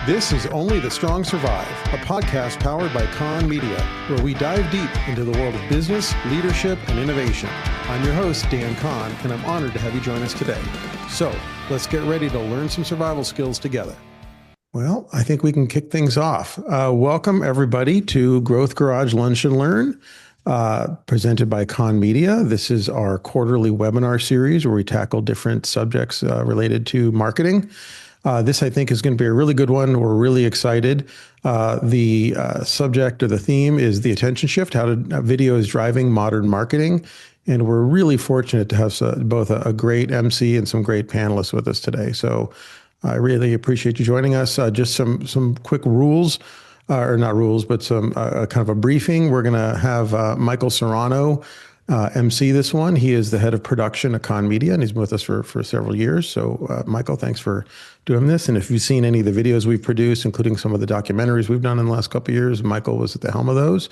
This is Only the Strong Survive, a podcast powered by Kahn Media, where we dive deep into the world of business, leadership, and innovation. I'm your host, Dan Kahn, and I'm honored to have you join us today. So let's get ready to learn some survival skills together. Well, I think we can kick things off. Welcome, everybody, to Growth Garage Lunch and Learn, presented by Kahn Media. This is our quarterly webinar series where we tackle different subjects related to marketing. This, I think, is going to be a really good one. We're really excited. The subject or the theme is the attention shift, how video is driving modern marketing. And we're really fortunate to have both a great MC and some great panelists with us today. So I really appreciate you joining us. Just some quick rules, or not rules, but some kind of a briefing. We're going to have Michael Serrano MC this one. He is the head of production at Kahn Media, and he's been with us for several years. So, Michael, thanks for doing this. And if you've seen any of the videos we've produced, including some of the documentaries we've done in the last couple of years, Michael was at the helm of those.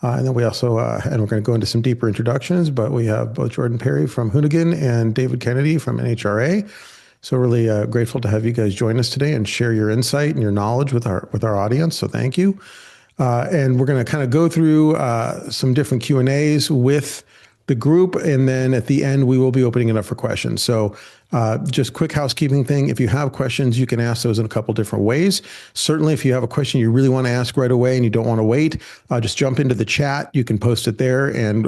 And then we also, and we're going to go into some deeper introductions, but we have both Jordan Perry from Hoonigan and David Kennedy from NHRA. So really grateful to have you guys join us today and share your insight and your knowledge with our audience. So thank you. And we're going to kind of go through some different Q&As with the group. And then at the end, we will be opening it up for questions. So just quick housekeeping thing. If you have questions, you can ask those in a couple different ways. Certainly, if you have a question you really want to ask right away and you don't want to wait, just jump into the chat. You can post it there, and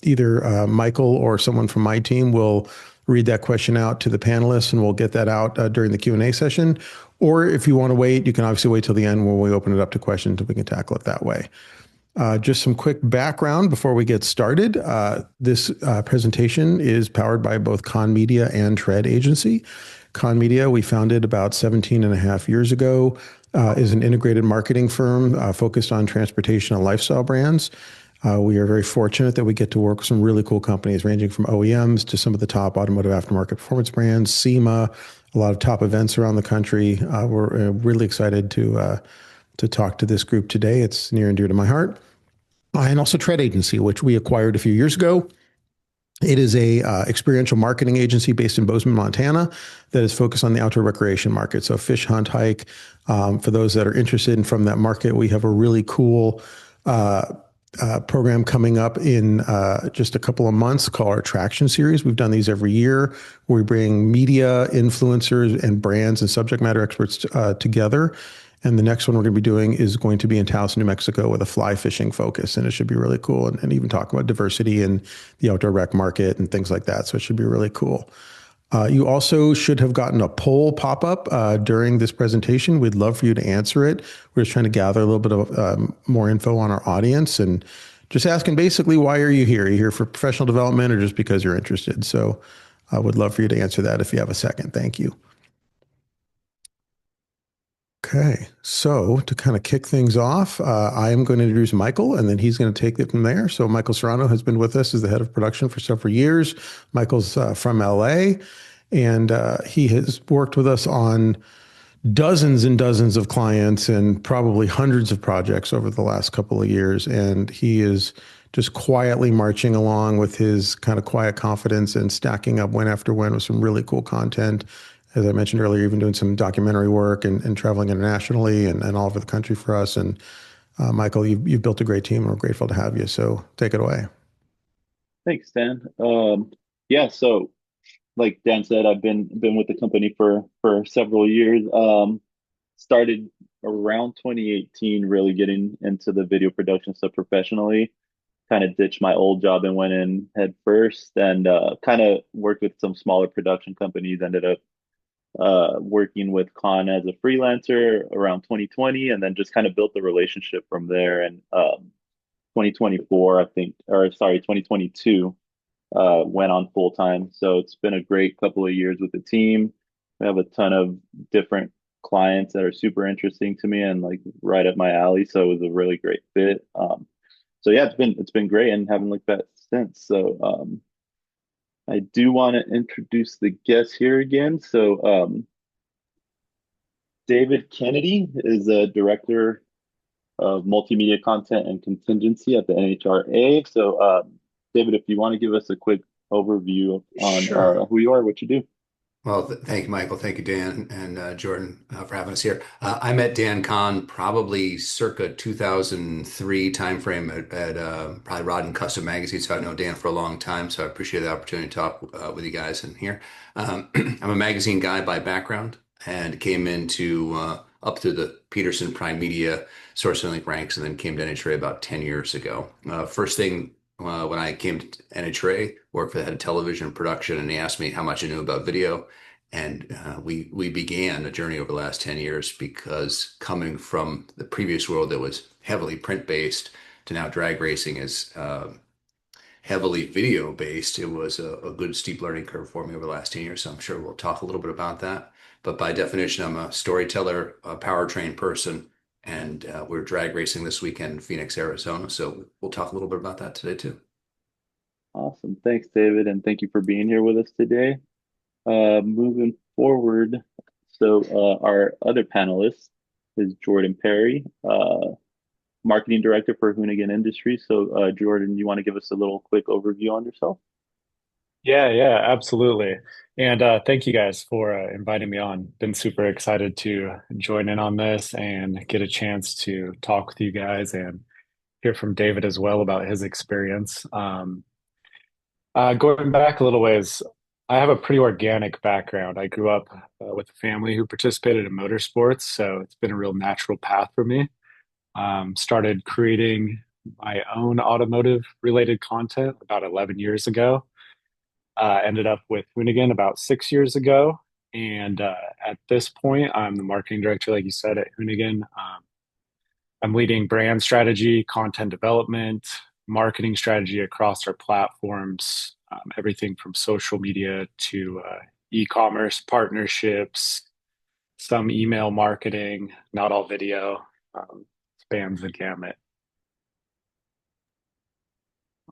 either Michael or someone from my team will read that question out to the panelists, and we'll get that out during the Q&A session. Or if you want to wait, you can obviously wait till the end when we open it up to questions, and we can tackle it that way. Just some quick background before we get started. This presentation is powered by both Kahn Media and Tread Agency. Kahn Media, we founded about 17 and a half years ago, is an integrated marketing firm focused on transportation and lifestyle brands. We are very fortunate that we get to work with some really cool companies ranging from OEMs to some of the top automotive aftermarket performance brands, SEMA, a lot of top events around the country. We're really excited to talk to this group today. It's near and dear to my heart. And also Tread Agency, which we acquired a few years ago. It is a experiential marketing agency based in Bozeman, Montana, that is focused on the outdoor recreation market. So fish, hunt, hike. For those that are interested in from that market, we have a really cool program coming up in just a couple of months called our Attraction Series. We've done these every year, where we bring media, influencers, and brands and subject matter experts together. And the next one we're going to be doing is going to be in Taos, New Mexico, with a fly fishing focus. And it should be really cool, and even talk about diversity in the outdoor rec market and things like that. So it should be really cool. You also should have gotten a poll pop-up during this presentation. We'd love for you to answer it. We're just trying to gather a little bit of more info on our audience, and just asking basically, why are you here? Are you here for professional development or just because you're interested? So I would love for you to answer that if you have a second. Thank you. Okay, so to kind of kick things off, I am going to introduce Michael, and then he's going to take it from there. So Michael Serrano has been with us as the head of production for several years. Michael's from LA, and he has worked with us on dozens and dozens of clients and probably hundreds of projects over the last couple of years. And he is just quietly marching along with his kind of quiet confidence and stacking up win after win with some really cool content. As I mentioned earlier, even doing some documentary work and traveling internationally and all over the country for us. And Michael, you've built a great team, and we're grateful to have you. So take it away. Thanks, Dan. Yeah, so like Dan said, I've been with the company for several years. Started around 2018, really getting into the video production stuff professionally. Kind of ditched my old job and went in head first, and kind of worked with some smaller production companies. Ended up working with Kahn as a freelancer around 2020, and then just kind of built the relationship from there. And 2024, I think, or sorry, 2022, went on full time. So it's been a great couple of years with the team. We have a ton of different clients that are super interesting to me and like right up my alley. So it was a really great fit. So yeah, it's been great, and haven't looked back since. So I do want to introduce the guests here again. So David Kennedy is a director of multimedia content and contingency at the NHRA. So David, if you want to give us a quick overview on Sure. who you are, what you do. Well, thank you, Michael. Thank you, Dan and Jordan, for having us here. I met Dan Kahn probably circa 2003 timeframe at probably Rod and Custom Magazine. So I've known Dan for a long time. So I appreciate the opportunity to talk with you guys in here. I'm a magazine guy by background and came into up through the Peterson Prime Media Source and Link ranks and then came to NHRA about 10 years ago. First thing when I came to NHRA, worked for the head of television production, and he asked me how much I knew about video. And we began a journey over the last 10 years because coming from the previous world that was heavily print based to now drag racing is heavily video based, it was a good steep learning curve for me over the last 10 years. So I'm sure we'll talk a little bit about that. But by definition, I'm a storyteller, a powertrain person, and we're drag racing this weekend in Phoenix, Arizona. So we'll talk a little bit about that today too. Awesome. Thanks, David, and thank you for being here with us today. Moving forward, our other panelist is Jordan Perry, marketing director for Hoonigan Industries. So, Jordan, you want to give us a little quick overview on yourself? Yeah, absolutely. And thank you guys for inviting me on. Been super excited to join in on this and get a chance to talk with you guys and hear from David as well about his experience. Going back a little ways, I have a pretty organic background. I grew up with a family who participated in motorsports, so it's been a real natural path for me. Started creating my own automotive related content about 11 years ago. Ended up with Hoonigan about 6 years ago. And at this point, I'm the marketing director, like you said, at Hoonigan. I'm leading brand strategy, content development, marketing strategy across our platforms, everything from social media to e-commerce partnerships, some email marketing, not all video, spans the gamut.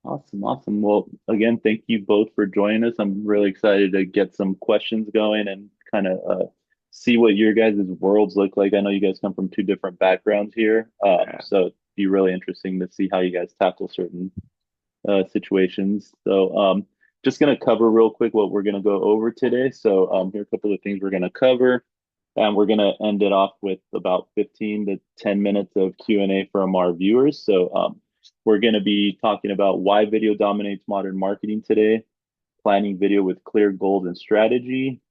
Awesome, awesome. Well, again, thank you both for joining us. I'm really excited to get some questions going and kind of see what your guys' worlds look like. I know you guys come from two different backgrounds here, Yeah. so it'd be really interesting to see how you guys tackle certain situations. So, just going to cover real quick what we're going to go over today. So, here are a couple of things we're going to cover, and we're going to end it off with about 15 to 10 minutes of Q&A from our viewers. So, we're going to be talking about why video dominates modern marketing today, planning video with clear goals and strategy,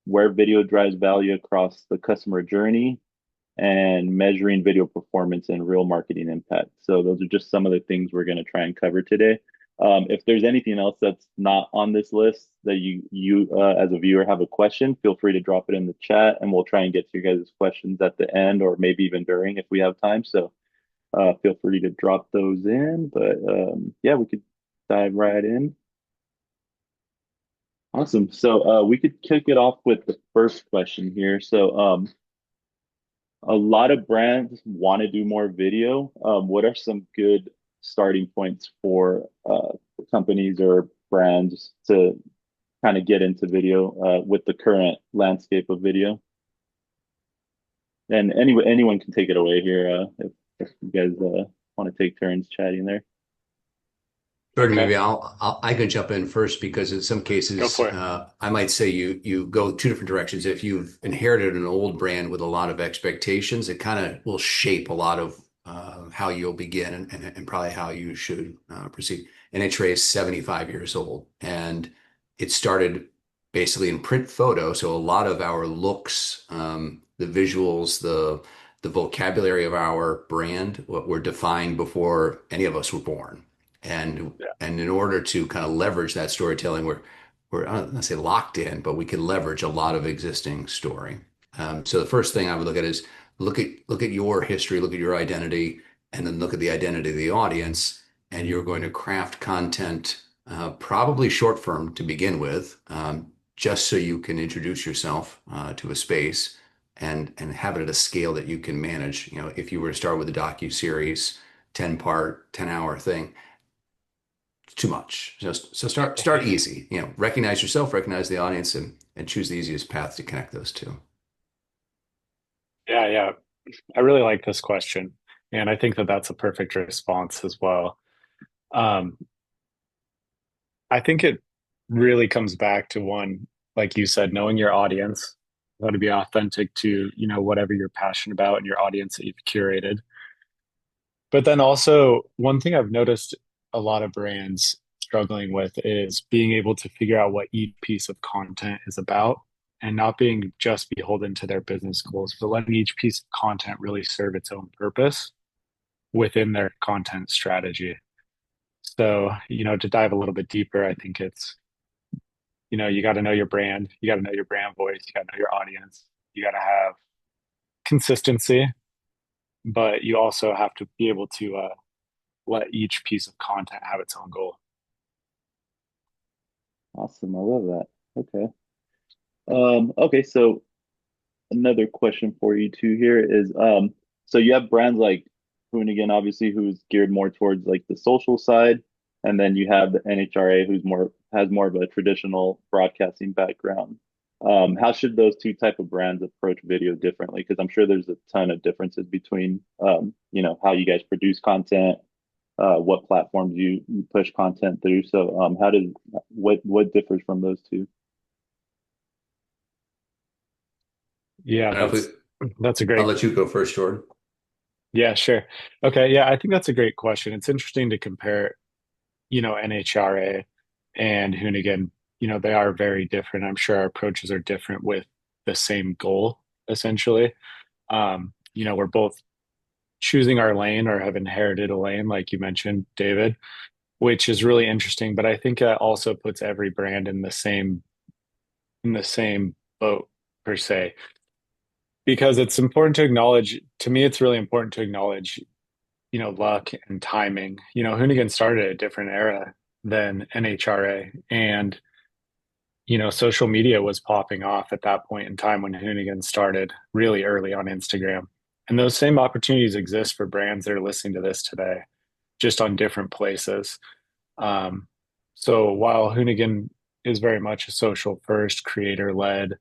where video drives value across the customer journey, and measuring video performance and real marketing impact. So those are just some of the things we're going to try and cover today. If there's anything else that's not on this list that you as a viewer have a question, feel free to drop it in the chat, and we'll try and get to your guys' questions at the end or maybe even during if we have time. So feel free to drop those in. But yeah, we could dive right in. Awesome. So we could kick it off with the first question here. So a lot of brands want to do more video. What are some good starting points for companies or brands to kind of get into video with the current landscape of video? And anyone can take it away here if you guys want to take turns chatting there. Jordan, Okay, maybe I can jump in first because in some go cases for it. I might say you go two different directions. If you've inherited an old brand with a lot of expectations, it kind of will shape a lot of how you'll begin and probably how you should proceed. NHRA is 75 years old, and it started basically in print photo. So a lot of our looks, the visuals, the vocabulary of our brand were defined before any of us were born. And Yeah. and in order to kind of leverage that storytelling, we're I don't want to say locked in, but we can leverage a lot of existing story. So the first thing I would look at is look at your history, look at your identity, and then look at the identity of the audience. And you're going to craft content, probably short form to begin with, just so you can introduce yourself to a space and have it at a scale that you can manage. You know, if you were to start with a docu-series, 10-part, 10-hour thing, too much. So start easy. You know, recognize yourself, recognize the audience, and choose the easiest path to connect those two. Yeah. I really like this question. And I think that that's a perfect response as well. Um, I think it really comes back to one. like you said, knowing your audience, how to be authentic to, whatever you're passionate about and your audience that you've curated. But then also, one thing I've noticed a lot of brands struggling with is being able to figure out what each piece of content is about and not being just beholden to their business goals, but letting each piece of content really serve its own purpose within their content strategy. So, to dive a little bit deeper, I think it's, you got to know your brand, you got to know your brand voice, you got to know your audience, you got to have consistency, but you also have to be able to let each piece of content have its own goal. Awesome. I love that. Okay. Okay, so another question for you too here is so you have brands like Hoonigan, obviously, who's geared more towards like the social side, and then you have the NHRA, who's more has more of a traditional broadcasting background. How should those two type of brands approach video differently? Because I'm sure there's a ton of differences between how you guys produce content, what platforms you push content through. So how does what differs from those two? Yeah, And that's a I'll great. let you go first, Jordan. Yeah, sure. Okay, yeah, I think that's a great question. It's interesting to compare, NHRA and Hoonigan. They are very different. I'm sure our approaches are different with the same goal, essentially. We're both choosing our lane or have inherited a lane, like you mentioned, David, which is really interesting. But I think that also puts every brand in the same boat per se, because it's important to acknowledge. To me, it's really important to acknowledge, luck and timing. Hoonigan started at a different era than NHRA, and social media was popping off at that point in time when Hoonigan started really early on Instagram. And those same opportunities exist for brands that are listening to this today, just on different places. Um, so while Hoonigan is very much a social first, creator led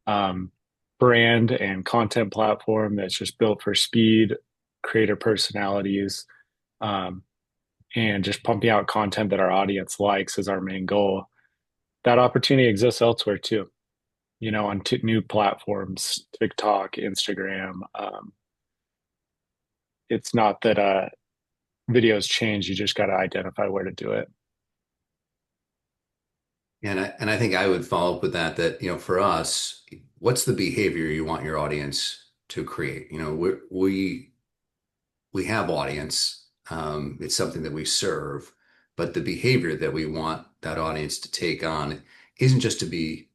um, brand and content platform that's just built for speed, creator personalities, um, and just pumping out content that our audience likes is our main goal. That opportunity exists elsewhere too, on new platforms, TikTok, Instagram. It's not that videos change, you just got to identify where to do it. And I think I would follow up with that, for us, what's the behavior you want your audience to create? We have audience. It's something that we serve, but the behavior that we want that audience to take on isn't just to be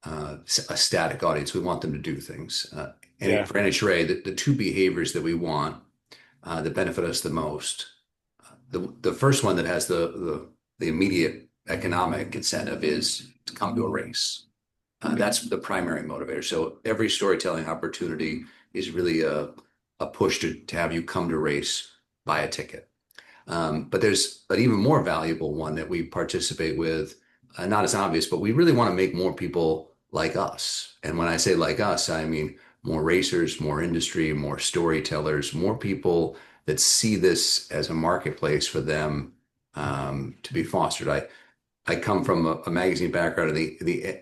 a static audience. We want them to do things. And Yeah. for NHRA, the two behaviors that we want that benefit us the most, the first one that has the immediate economic incentive is to come to a race. That's the primary motivator. So every storytelling opportunity is really a push to have you come to race, buy a ticket. But there's an even more valuable one that we participate with, not as obvious, but we really want to make more people like us. And when I say like us, I mean more racers, more industry, more storytellers, more people that see this as a marketplace for them to be fostered. I come from a magazine background, and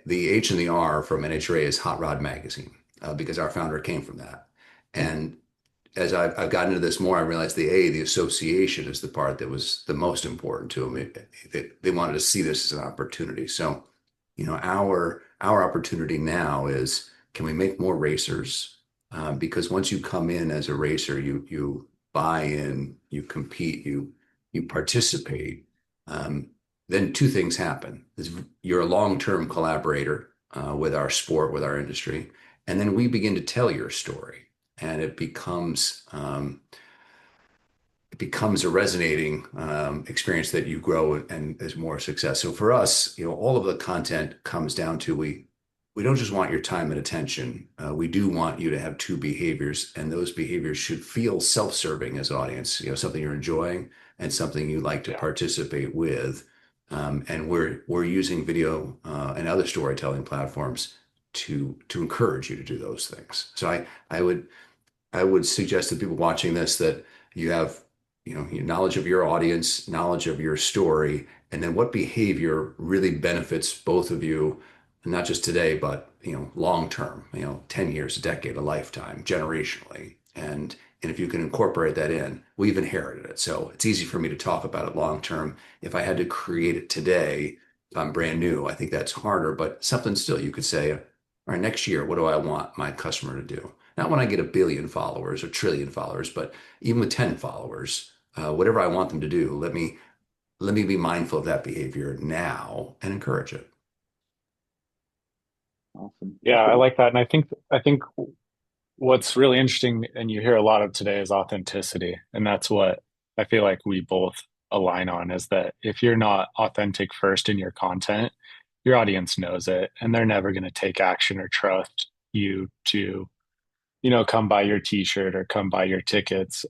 the H and the R from NHRA is Hot Rod Magazine, because our founder came from that. And as I've gotten into this more, I realized the association is the part that was the most important to them. They wanted to see this as an opportunity. So, our opportunity now is, can we make more racers? Because once you come in as a racer, you buy in, you compete, you participate. Then two things happen. You're a long-term collaborator with our sport, with our industry, and then we begin to tell your story, and it becomes a resonating experience that you grow and is more success. So for us, all of the content comes down to, we don't just want your time and attention. We do want you to have two behaviors, and those behaviors should feel self-serving as audience, something you're enjoying and something you like to Yeah. participate with. And we're using video and other storytelling platforms to encourage you to do those things. So I would suggest to people watching this that you have, your knowledge of your audience, knowledge of your story, and then what behavior really benefits both of you not just today, but long term, 10 years, a decade, a lifetime, generationally. And if you can incorporate that in, we've inherited it. So it's easy for me to talk about it long term. If I had to create it today, if I'm brand new, I think that's harder, but something still you could say, all right, next year, what do I want my customer to do? Not when I get a billion followers or trillion followers, but even with 10 followers, whatever I want them to do, let me be mindful of that behavior now and encourage it. Awesome. Yeah, I Okay. like that. And I think what's really interesting and you hear a lot of today is authenticity. And that's what I feel like we both align on is that if you're not authentic first in your content, your audience knows it and they're never going to take action or trust you to, come buy your t-shirt or come buy your tickets.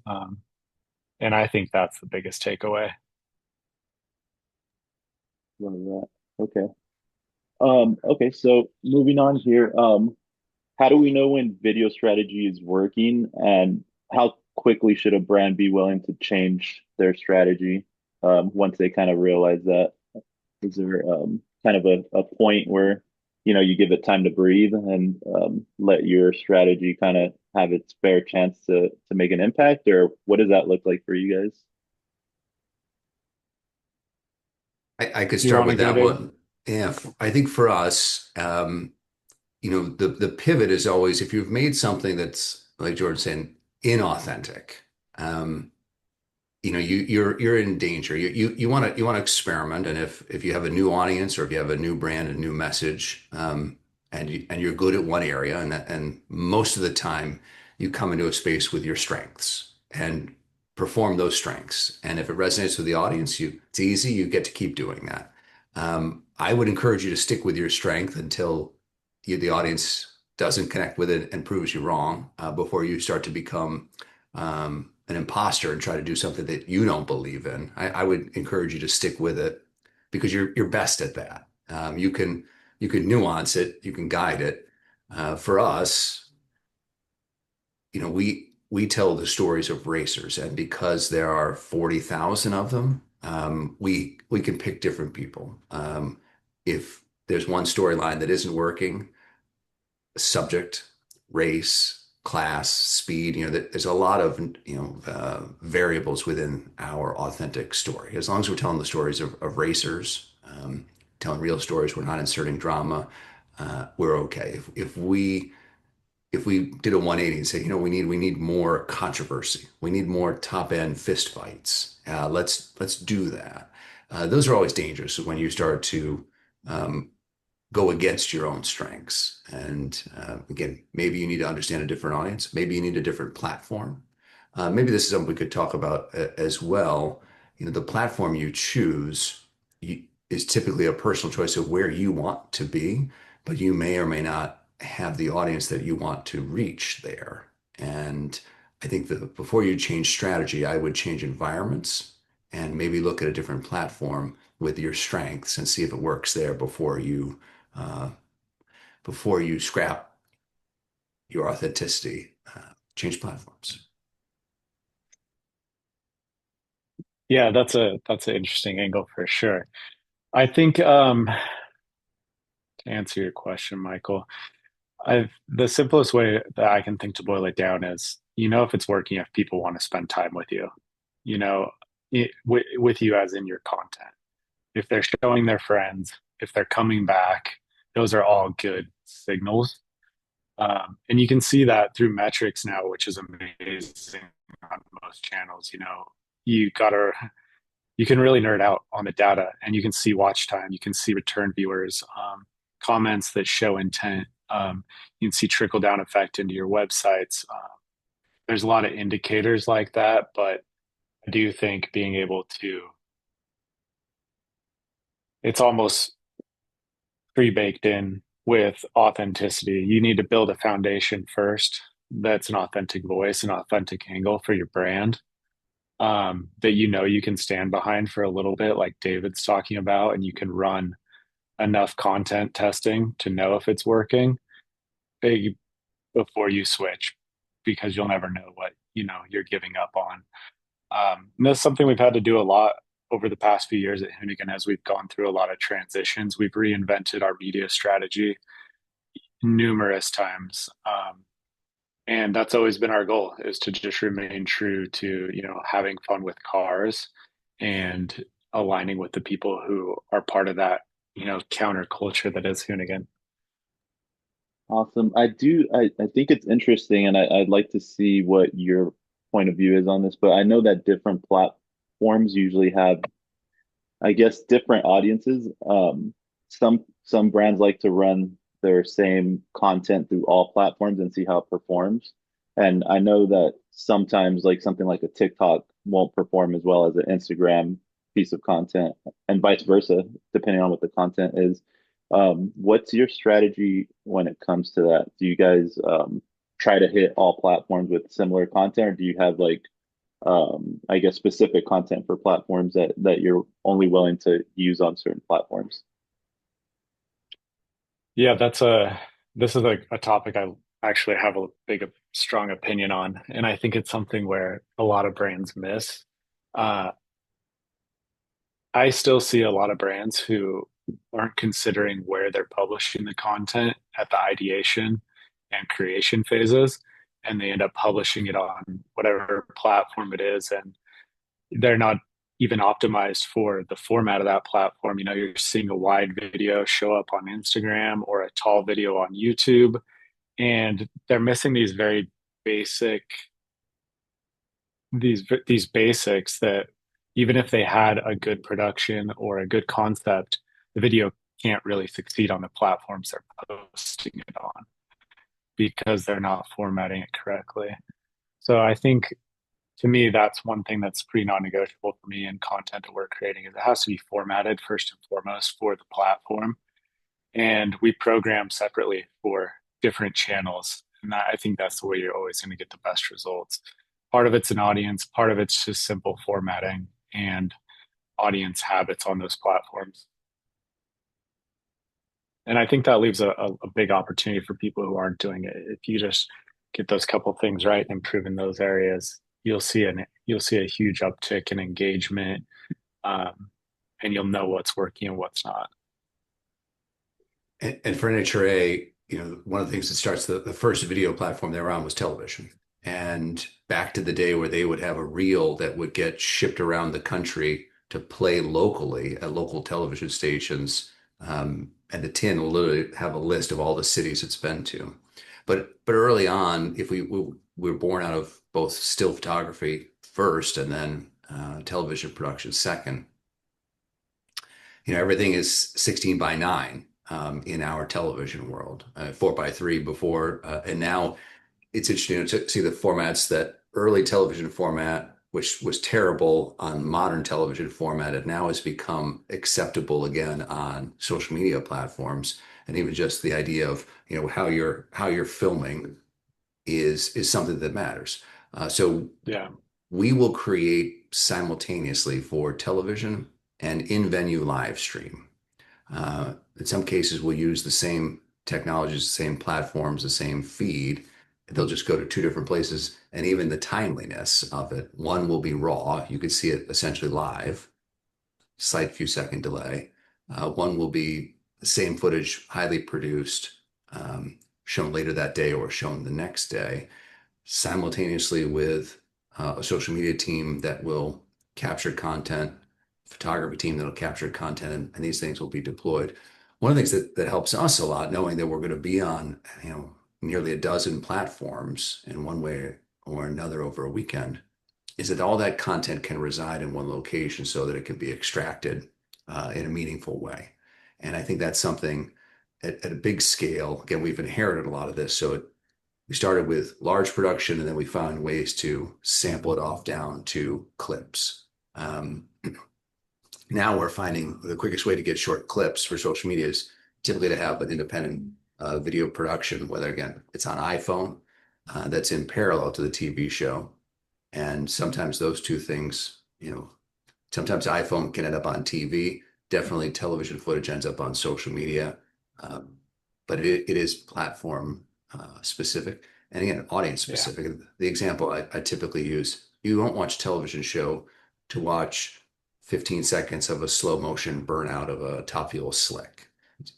And I think that's the biggest takeaway. Love that. Okay. Okay, so moving on here. How do we know when video strategy is working, and how quickly should a brand be willing to change their strategy once they kind of realize that? Is there kind of a point where you give it time to breathe and let your strategy kind of have its fair chance to make an impact, or what does that look like for you guys? I could You start want to with go, that Dave? one. Yeah, I think for us, the pivot is always if you've made something that's like George saying inauthentic. Um, you're in danger. You want to experiment, and if you have a new audience or if you have a new brand, a new message, and you're good at one area, and most of the time you come into a space with your strengths and perform those strengths. And if it resonates with the audience, it's easy. You get to keep doing that. I would encourage you to stick with your strength until the audience doesn't connect with it and proves you wrong before you start to become an imposter and try to do something that you don't believe in. I would encourage you to stick with it because you're best at that. You can nuance it, you can guide it. For us, we tell the stories of racers, and because there are 40,000 of them, we can pick different people. If there's one storyline that isn't working, subject, race, class, speed. There's a lot of variables within our authentic story. As long as we're telling the stories of racers, telling real stories, we're not inserting drama. We're okay. If we did a 180 and say, we need more controversy, we need more top end fist fights. Let's do that. Those are always dangerous when you start to um, go against your own strengths. And again, maybe you need to understand a different audience. Maybe you need a different platform. Maybe this is something we could talk about as well. The platform you choose is typically a personal choice of where you want to be, but you may or may not have the audience that you want to reach there. And I think that before you change strategy, I would change environments and maybe look at a different platform with your strengths and see if it works there uh, before you scrap your authenticity, change platforms. Yeah, that's an interesting angle for sure. I think to answer your question, Michael, I've the simplest way that I can think to boil it down is, if it's working, if people want to spend time with you, you know, with you as in your content. If they're showing their friends, if they're coming back, those are all good signals. And you can see that through metrics now, which is amazing on most channels. You gotta you can really nerd out on the data and you can see watch time, you can see return viewers, comments that show intent. You can see trickle down effect into your websites. There's a lot of indicators like that, but I do think being able to, it's almost pre-baked in with authenticity. You need to build a foundation first that's an authentic voice, an authentic angle for your brand, that you can stand behind for a little bit, like David's talking about, and you can run enough content testing to know if it's working big before you switch, because you'll never know what you're giving up on. And that's something we've had to do a lot over the past few years at Hoonigan, as we've gone through a lot of transitions, we've reinvented our media strategy numerous times. And that's always been our goal, is to just remain true to, having fun with cars and aligning with the people who are part of that, counterculture that is Hoonigan. Awesome. I think it's interesting, and I'd like to see what your point of view is on this, but I know that different platforms usually have, I guess, different audiences. Some brands like to run their same content through all platforms and see how it performs. And I know that sometimes like something like a TikTok won't perform as well as an Instagram piece of content, and vice versa, depending on what the content is. What's your strategy when it comes to that? Do you guys try to hit all platforms with similar content, or do you have like I guess specific content for platforms that you're only willing to use on certain platforms? Yeah, this is a topic I actually have a strong opinion on, and I think it's something where a lot of brands miss. Uh, I still see a lot of brands who aren't considering where they're publishing the content at the ideation and creation phases, and they end up publishing it on whatever platform it is, and they're not even optimized for the format of that platform. You're seeing a wide video show up on Instagram or a tall video on YouTube, and they're missing these very basic these basics that even if they had a good production or a good concept, the video can't really succeed on the platforms they're posting it on because they're not formatting it correctly. So I think, to me, that's one thing that's pretty non-negotiable for me in content that we're creating, is it has to be formatted first and foremost for the platform. And we program separately for different channels. And I think that's the way you're always going to get the best results. Part of it's an audience, part of it's just simple formatting and audience habits on those platforms. And I think that leaves a big opportunity for people who aren't doing it. If you just get those couple things right and improve in those areas, you'll see a huge uptick in engagement, and you'll know what's working and what's not. And for NHRA, one of the things that starts the first video platform they were on was television. And back to the day where they would have a reel that would get shipped around the country to play locally at local television stations. And the tin will literally have a list of all the cities it's been to. But early on, if we were born out of both still photography first and then television production second, everything is 16 by 9 in our television world, 4 by 3 before, and now it's interesting to see the formats that early television format, which was terrible on modern television format, it now has become acceptable again on social media platforms. And even just the idea of, how you're filming is something that matters. So Yeah. we will create simultaneously for television and in-venue live stream. In some cases, we'll use the same technologies, the same platforms, the same feed. They'll just go to two different places, and even the timeliness of it. One will be raw. You could see it essentially live, slight few second delay. One will be the same footage, highly produced, shown later that day or shown the next day, simultaneously with a social media team that will capture content, photography team that'll capture content, and these things will be deployed. One of the things that helps us a lot, knowing that we're going to be on, nearly a dozen platforms in one way or another over a weekend, is that all that content can reside in one location so that it can be extracted in a meaningful way. And I think that's something at a big scale. Again, we've inherited a lot of this. So we started with large production, and then we found ways to sample it off down to clips. Now we're finding the quickest way to get short clips for social media is typically to have an independent video production, whether, again, it's on iPhone that's in parallel to the TV show. And sometimes those two things, sometimes iPhone can end up on TV. Definitely television footage ends up on social media. But it is platform specific. And again, audience specific. Yeah. The example I typically use, you won't watch a television show to watch 15 seconds of a slow motion burnout of a top fuel slick.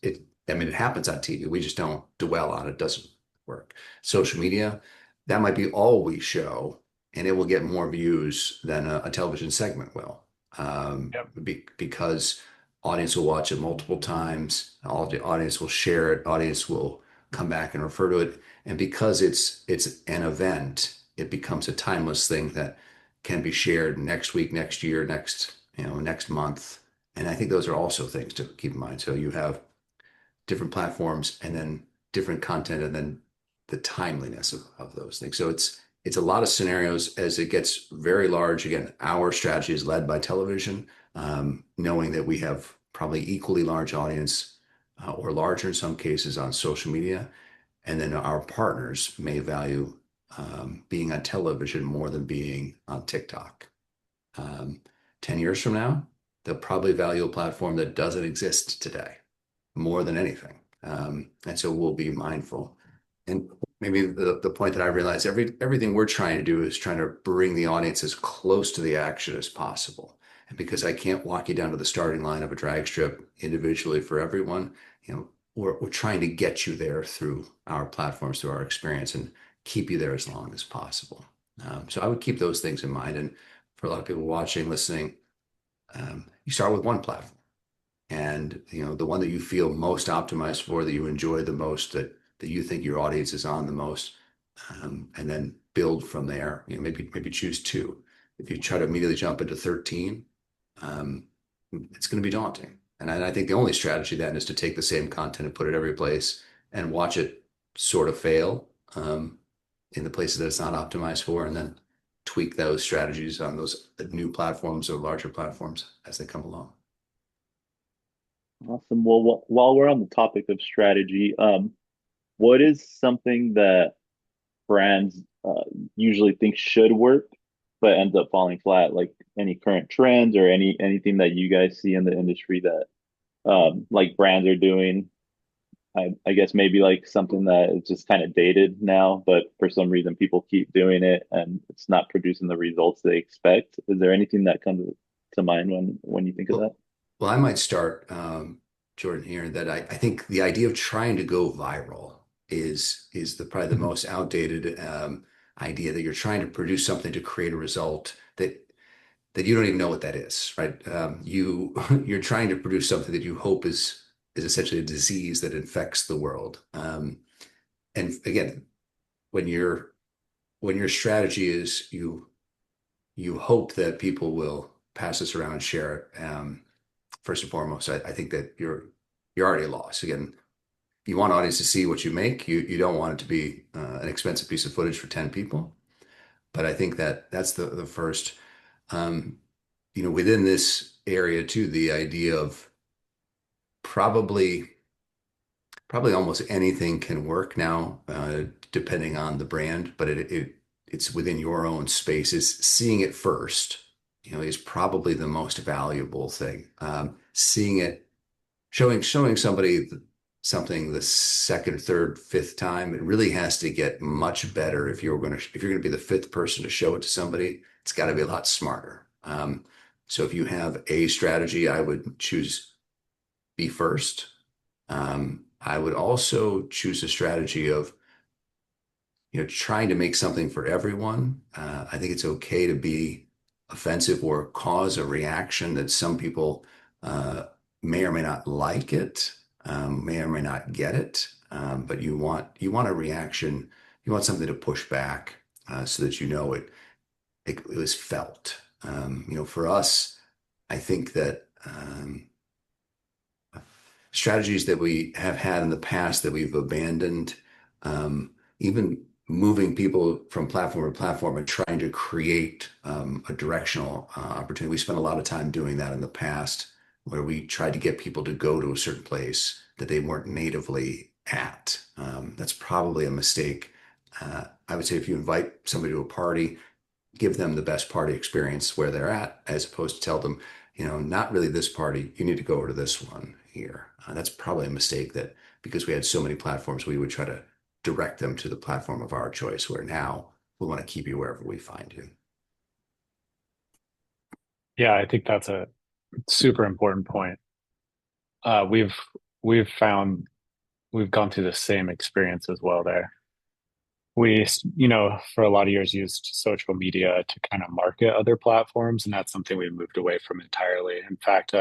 I mean, it happens on TV. We just don't dwell on it. It doesn't work. Social media, that might be all we show, and it will get more views than a television segment will, Yep. because audience will watch it multiple times. All the audience will share it. Audience will come back and refer to it. And because it's an event, it becomes a timeless thing that can be shared next week, next year, next month. And I think those are also things to keep in mind. So you have different platforms and then different content and then the timeliness of those things. So it's a lot of scenarios as it gets very large. Again, our strategy is led by television, knowing that we have probably equally large audience or larger in some cases on social media. And then our partners may value being on television more than being on TikTok. 10 years from now, they'll probably value a platform that doesn't exist today more than anything. And so we'll be mindful. And maybe the point that I realize everything we're trying to do is trying to bring the audience as close to the action as possible. And because I can't walk you down to the starting line of a drag strip individually for everyone, we're trying to get you there through our platforms, through our experience, and keep you there as long as possible. So I would keep those things in mind. And for a lot of people watching, listening, you start with one platform. And the one that you feel most optimized for, that you enjoy the most, that you think your audience is on the most, and then build from there. Maybe choose two. If you try to immediately jump into 13, it's going to be daunting. And I think the only strategy then is to take the same content and put it every place and watch it sort of fail in the places that it's not optimized for, and then tweak those strategies on those new platforms or larger platforms as they come along. Awesome. Well, while we're on the topic of strategy, what is something that brands usually think should work, but ends up falling flat? Like any current trends or anything that you guys see in the industry that like brands are doing? I guess maybe like something that is just kind of dated now, but for some reason people keep doing it and it's not producing the results they expect. Is there anything that comes to mind when you think of that? Well, I might start, Jordan, here that I think the idea of trying to go viral is probably the most outdated idea, that you're trying to produce something to create a result that you don't even know what that is, right? You're trying to produce something that you hope is essentially a disease that infects the world. And again, when your strategy is you hope that people will pass this around and share it. First and foremost, I think that you're already lost. Again, you want audience to see what you make. You don't want it to be an expensive piece of footage for 10 people. But I think that's the first. Within this area too, the idea of probably almost anything can work now, depending on the brand, but it's within your own spaces. Seeing it first, is probably the most valuable thing. Seeing it, showing somebody something the second, third, fifth time, it really has to get much better. If you're going to be the fifth person to show it to somebody, it's got to be a lot smarter. So if you have a strategy, I would choose be first. I would also choose a strategy of trying to make something for everyone. I think it's okay to be offensive or cause a reaction that some people may or may not like it, may or may not get it, but you want a reaction. You want something to push back so that it was felt. For us, I think that strategies that we have had in the past that we've abandoned, even moving people from platform to platform and trying to create a directional opportunity. We spent a lot of time doing that in the past, where we tried to get people to go to a certain place that they weren't natively at. That's probably a mistake. I would say if you invite somebody to a party, give them the best party experience where they're at, as opposed to tell them, not really this party, you need to go over to this one here. That's probably a mistake, that because we had so many platforms, we would try to direct them to the platform of our choice, where now we want to keep you wherever we find you. Yeah, I think that's a super important point. Uh, we've we've found we've gone through the same experience as well there. For a lot of years used social media to kind of market other platforms, and that's something we moved away from entirely. In fact,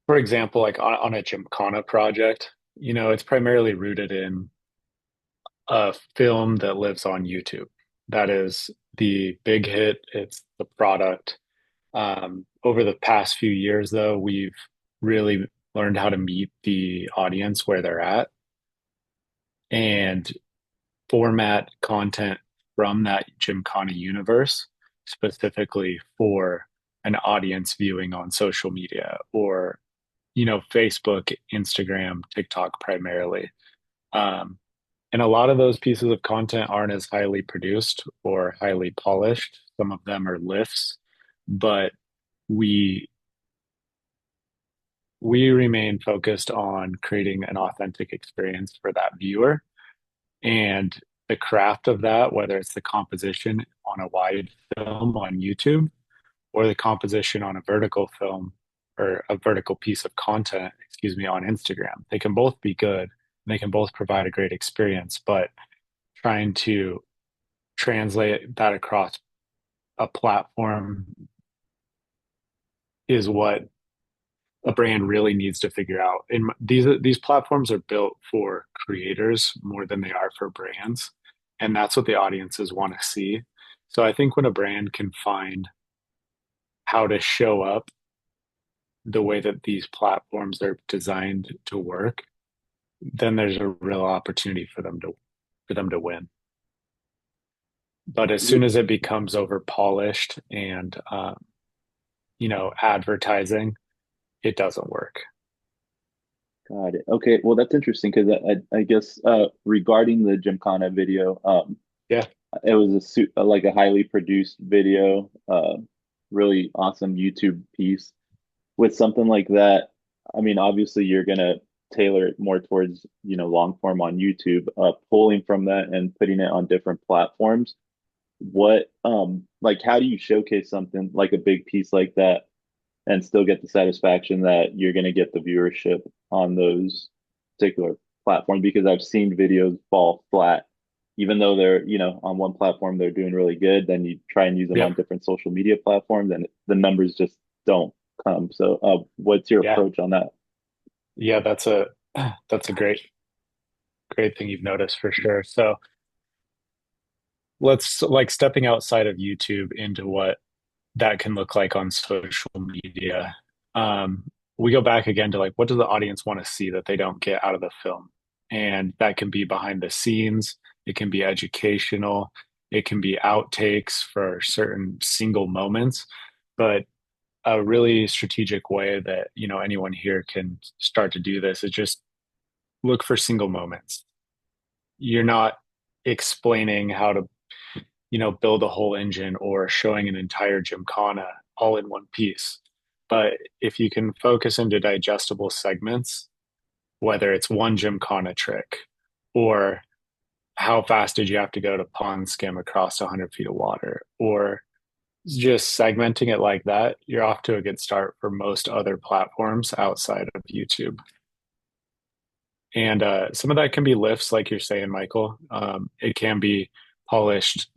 for example, like on a Gymkhana project, it's primarily rooted in a film that lives on YouTube. That is the big hit. It's the product. Over the past few years, though, we've really learned how to meet the audience where they're at and format content from that Gymkhana universe specifically for an audience viewing on social media or, Facebook, Instagram, TikTok primarily. Um, and a lot of those pieces of content aren't as highly produced or highly polished. Some of them are lifts, but we we remain focused on creating an authentic experience for that viewer and the craft of that, whether it's the composition on a wide film on YouTube or the composition on a vertical film or a vertical piece of content, excuse me, on Instagram. They can both be good and they can both provide a great experience, but trying to translate that across a platform is what a brand really needs to figure out. And these platforms are built for creators more than they are for brands, and that's what the audiences want to see. So I think when a brand can find how to show up the way that these platforms are designed to work, then there's a real opportunity for them to win. But as soon as it becomes over polished and advertising, it doesn't work. Got it. Okay, well that's interesting because I guess regarding the Gymkhana video, Yeah, it was like a highly produced video, really awesome YouTube piece. With something like that, I mean, obviously you're gonna tailor it more towards, long form on YouTube, pulling from that and putting it on different platforms. What, like, how do you showcase something like a big piece like that and still get the satisfaction that you're gonna get the viewership on those particular platforms? Because I've seen videos fall flat, even though they're, on one platform they're doing really good. Then you try and use them yeah, on different social media platforms, and the numbers just don't come. So, what's your yeah, approach on that? yeah. That's a great thing you've noticed for sure. So let's like stepping outside of YouTube into what that can look like on social media. Um, we go back again to like what does the audience want to see that they don't get out of the film? And that can be behind the scenes, it can be educational, it can be outtakes for certain single moments. But a really strategic way that, anyone here can start to do this is just look for single moments. You're not explaining how to build a whole engine or showing an entire gymkhana all in one piece. But if you can focus into digestible segments, whether it's one gymkhana trick or how fast did you have to go to pond skim across 100 feet of water, or just segmenting it like that, you're off to a good start for most other platforms outside of YouTube. And some of that can be lifts, like you're saying, Michael. It can be polished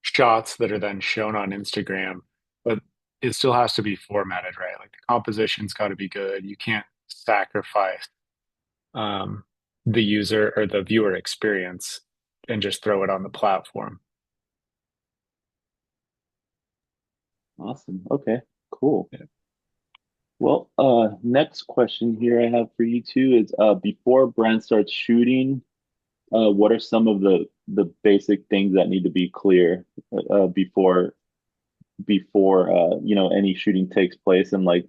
shots that are then shown on Instagram, but it still has to be formatted right. Like the composition's got to be good. You can't sacrifice um, the user or the viewer experience and just throw it on the platform. Awesome. Okay, cool. Yeah. Well, next question here I have for you too is, before brand starts shooting, what are some of the basic things that need to be clear before any shooting takes place, and like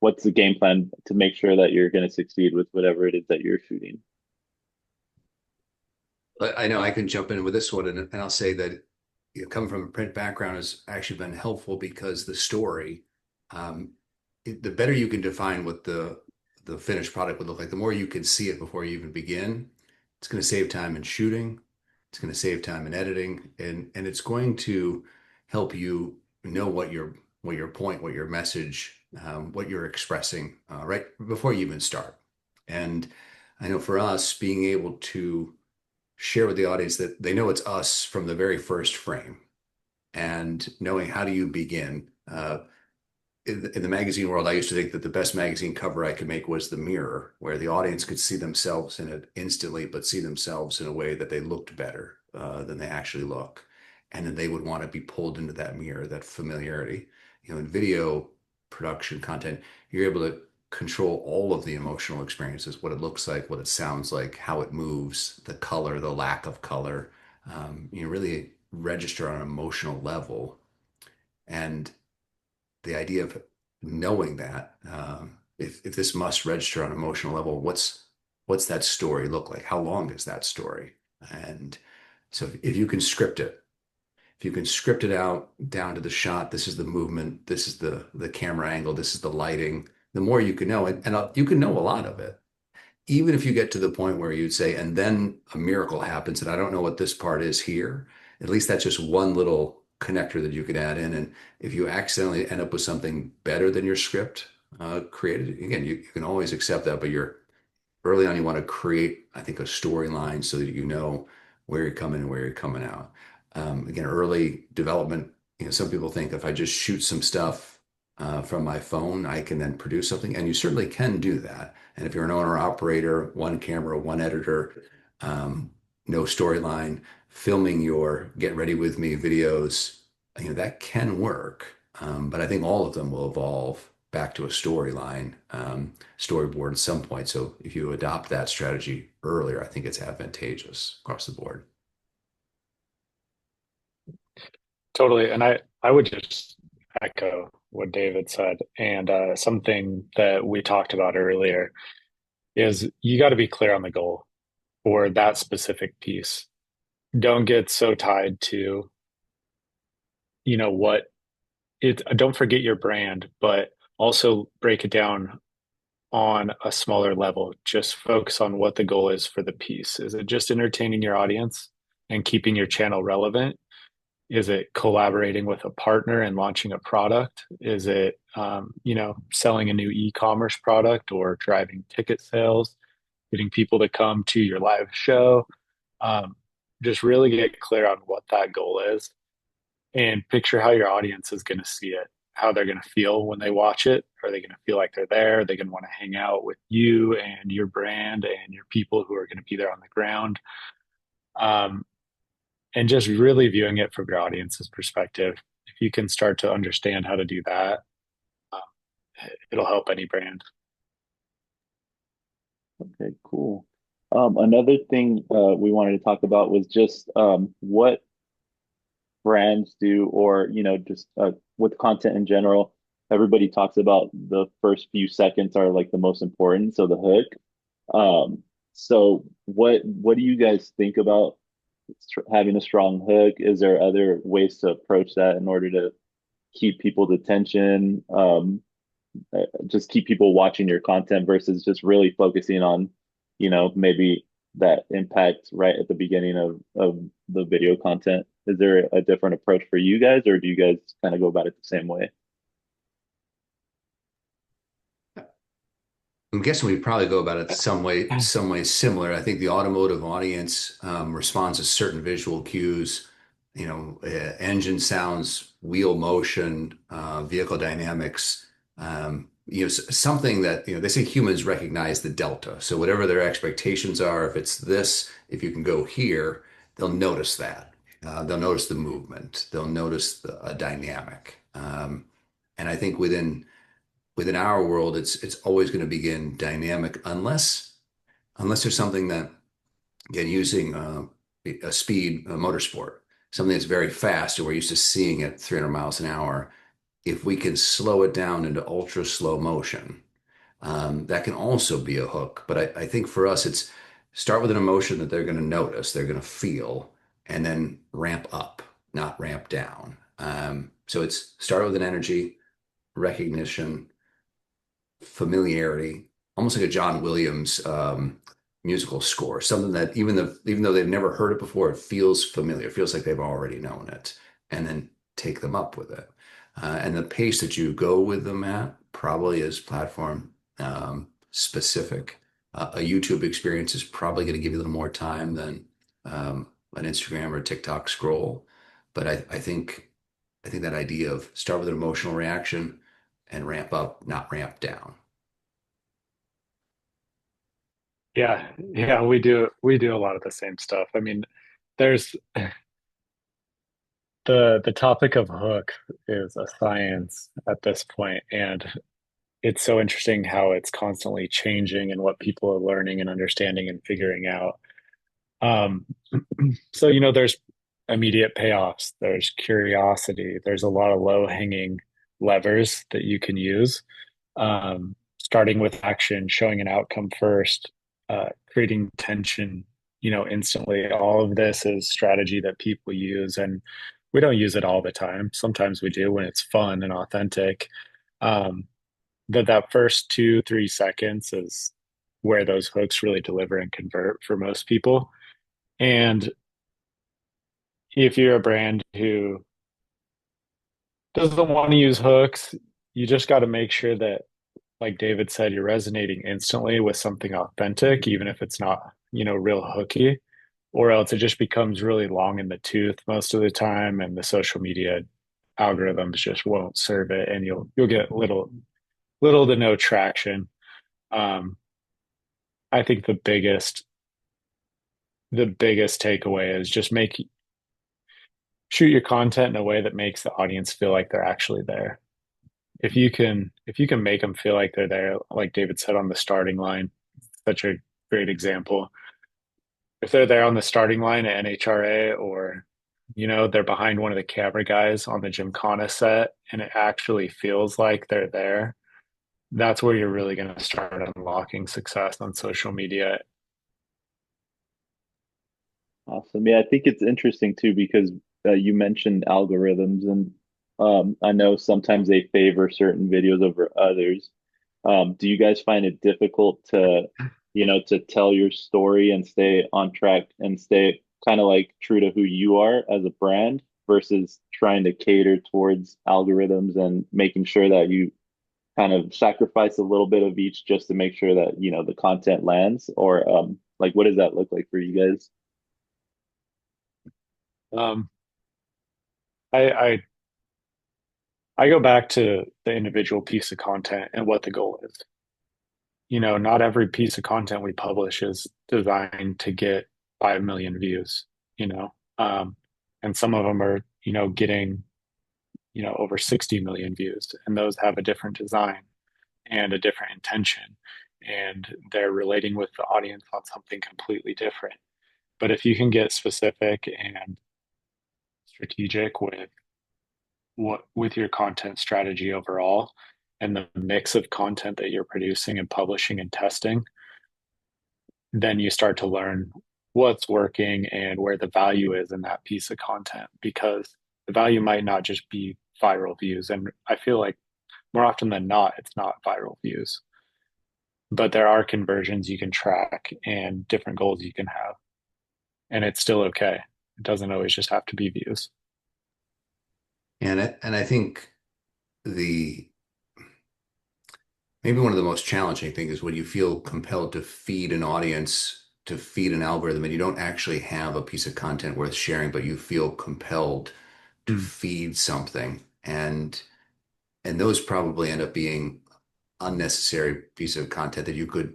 what's the game plan to make sure that you're going to succeed with whatever it is that you're shooting? But I know I can jump in with this one, and I'll say that coming from a print background has actually been helpful because the story, um, the better you can define what the finished product would look like, the more you can see it before you even begin. It's going to save time in shooting. It's going to save time in editing, and it's going to help you know what your point, what your message, what you're expressing right before you even start. And I know for us, being able to share with the audience that they know it's us from the very first frame, and knowing how do you begin. In the magazine world, I used to think that the best magazine cover I could make was the mirror, where the audience could see themselves in it instantly, but see themselves in a way that they looked better than they actually look. And then they would want to be pulled into that mirror, that familiarity. In video production content, you're able to control all of the emotional experiences, what it looks like, what it sounds like, how it moves, the color, the lack of color. Really register on an emotional level. And the idea of knowing that if this must register on an emotional level, what's that story look like? How long is that story? And so if you can script it, if you can script it out down to the shot, this is the movement, this is the camera angle, this is the lighting, the more you can know, and you can know a lot of it. Even if you get to the point where you'd say, and then a miracle happens, and I don't know what this part is here, at least that's just one little connector that you could add in. And if you accidentally end up with something better than your script created, again, you can always accept that, but you're early on, you want to create, I think, a storyline so that you know where you're coming and where you're coming out. Again, early development, some people think if I just shoot some stuff from my phone, I can then produce something, and you certainly can do that. And if you're an owner operator, one camera, one editor, no storyline, filming your get ready with me videos, that can work. But I think all of them will evolve back to a storyline, storyboard at some point. So if you adopt that strategy earlier, I think it's advantageous across the board. Totally. And I would just echo what David said. And something that we talked about earlier is you got to be clear on the goal for that specific piece. Don't get so tied to, what don't forget your brand, but also break it down on a smaller level. Just focus on what the goal is for the piece. Is it just entertaining your audience and keeping your channel relevant? Is it collaborating with a partner and launching a product? Is it, selling a new e-commerce product or driving ticket sales, getting people to come to your live show? Just really get clear on what that goal is and picture how your audience is going to see it, how they're going to feel when they watch it. Are they going to feel like they're there? Are they going to want to hang out with you and your brand and your people who are going to be there on the ground? And just really viewing it from your audience's perspective. If you can start to understand how to do that, um, it'll help any brand. Okay, cool. Another thing we wanted to talk about was just what brands do, or just with content in general. Everybody talks about the first few seconds are like the most important, so the hook. So what do you guys think about having a strong hook? Is there other ways to approach that in order to keep people's attention? Just keep people watching your content versus just really focusing on, maybe that impact right at the beginning of the video content. Is there a different approach for you guys, or do you guys kind of go about it the same way? I'm guessing we probably go about it some way similar. I think the automotive audience responds to certain visual cues, engine sounds, wheel motion, vehicle dynamics, something that, they say humans recognize the delta. So whatever their expectations are, if it's this, if you can go here, they'll notice that. They'll notice the movement. They'll notice a dynamic. And I think within our world, it's always going to begin dynamic unless there's something that, again, using a speed, a motorsport, something that's very fast, and we're used to seeing it 300 miles an hour. If we can slow it down into ultra slow motion, that can also be a hook. But I think for us, it's start with an emotion that they're going to notice, they're going to feel, and then ramp up, not ramp down. So it's start with an energy, recognition, familiarity, almost like a John Williams musical score, something that even though they've never heard it before, it feels familiar. It feels like they've already known it, and then take them up with it. And the pace that you go with them at probably is platform specific. A YouTube experience is probably going to give you a little more time than an Instagram or TikTok scroll. But I think that idea of start with an emotional reaction and ramp up, not ramp down. Yeah, yeah, we do a lot of the same stuff. I mean, there's the topic of hook is a science at this point, and it's so interesting how it's constantly changing and what people are learning and understanding and figuring out. Um, so there's immediate payoffs, there's curiosity, there's a lot of low-hanging levers that you can use. Starting with action, showing an outcome first, creating tension, instantly. All of this is strategy that people use, and we don't use it all the time. Sometimes we do when it's fun and authentic. Um, that first 2, 3 seconds is where those hooks really deliver and convert for most people. And if you're a brand who doesn't want to use hooks, you just got to make sure that, like David said, you're resonating instantly with something authentic, even if it's not, real hooky, or else it just becomes really long in the tooth most of the time, and the social media algorithms just won't serve it, and you'll get little to no traction. Um, I think the biggest takeaway is just shoot your content in a way that makes the audience feel like they're actually there. If you can make them feel like they're there, like David said on the starting line, such a great example. If they're there on the starting line at NHRA, or they're behind one of the camera guys on the Gymkhana set, and it actually feels like they're there, that's where you're really going to start unlocking success on social media. Awesome. Yeah, I think it's interesting too because you mentioned algorithms, and I know sometimes they favor certain videos over others. Do you guys find it difficult to tell your story and stay on track and stay kind of like true to who you are as a brand versus trying to cater towards algorithms and making sure that you kind of sacrifice a little bit of each just to make sure that, the content lands? Or like what does that look like for you guys? Um, I, I I go back to the individual piece of content and what the goal is. Not every piece of content we publish is designed to get 5 million views, you know, um, and some of them are, getting, over 60 million views, and those have a different design and a different intention, and they're relating with the audience on something completely different. But if you can get specific and strategic with your content strategy overall and the mix of content that you're producing and publishing and testing, then you start to learn what's working and where the value is in that piece of content, because the value might not just be viral views. And I feel like more often than not, it's not viral views, but there are conversions you can track and different goals you can have, and it's still okay. It doesn't always just have to be views. And I think the maybe one of the most challenging things is when you feel compelled to feed an audience, to feed an algorithm, and you don't actually have a piece of content worth sharing, but you feel compelled to Mm. feed something. And those probably end up being unnecessary piece of content that you could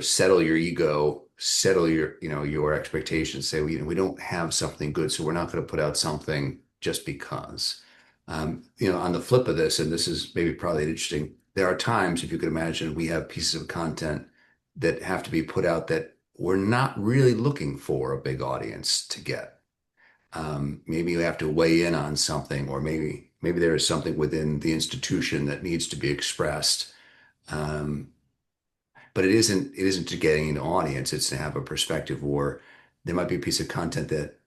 settle your ego, settle your expectations, say we don't have something good, so we're not going to put out something just because. On the flip of this, and this is maybe probably interesting, there are times, if you could imagine, we have pieces of content that have to be put out that we're not really looking for a big audience to get. Maybe you have to weigh in on something, or maybe there is something within the institution that needs to be expressed. Um, but it isn't to getting an audience, it's to have a perspective, or there might be a piece of content that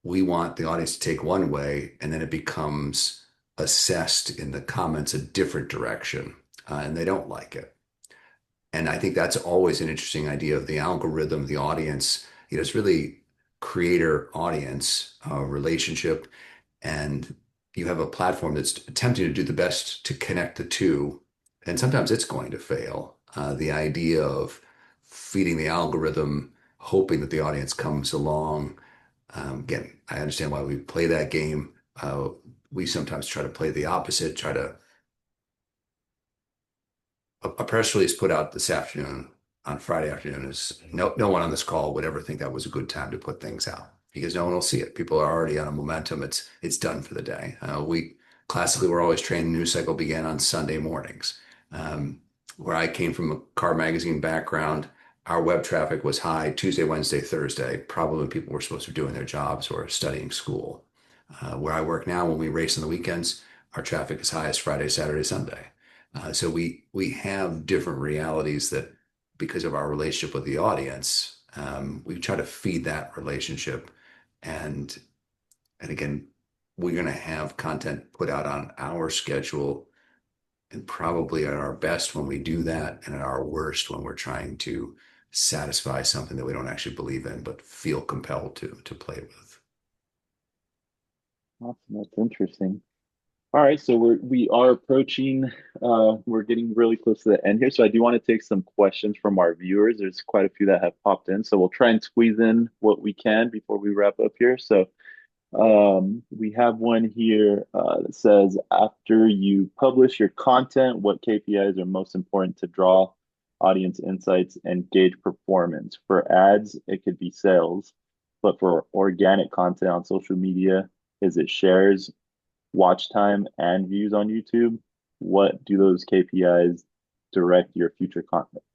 we want the audience to take one way, and then it becomes assessed in the comments a different direction, and they don't like it. And I think that's always an interesting idea of the algorithm, the audience. It's really creator audience relationship. And you have a platform that's attempting to do the best to connect the two. And sometimes it's going to fail. The idea of feeding the algorithm, hoping that the audience comes along. Again, I understand why we play that game. We sometimes try to play the opposite, try to a press release put out this afternoon on Friday afternoon is no one on this call would ever think that was a good time to put things out because no one will see it. People are already on a momentum. It's done for the day. We classically were always trained. News cycle began on Sunday mornings. Where I came from a car magazine background, our web traffic was high Tuesday, Wednesday, Thursday, probably when people were supposed to be doing their jobs or studying school. Where I work now, when we race on the weekends, our traffic is highest Friday, Saturday, Sunday. So we have different realities that because of our relationship with the audience, we try to feed that relationship. And and again, we're going to have content put out on our schedule and probably at our best when we do that and at our worst when we're trying to satisfy something that we don't actually believe in, but feel compelled to play with. Awesome. That's interesting. All right, so we are approaching, we're getting really close to the end here. So I do want to take some questions from our viewers. There's quite a few that have popped in, so we'll try and squeeze in what we can before we wrap up here. So we have one here that says, after you publish your content, what KPIs are most important to draw audience insights and gauge performance? For ads, it could be sales, but for organic content on social media, is it shares, watch time, and views on YouTube? What do those KPIs direct your future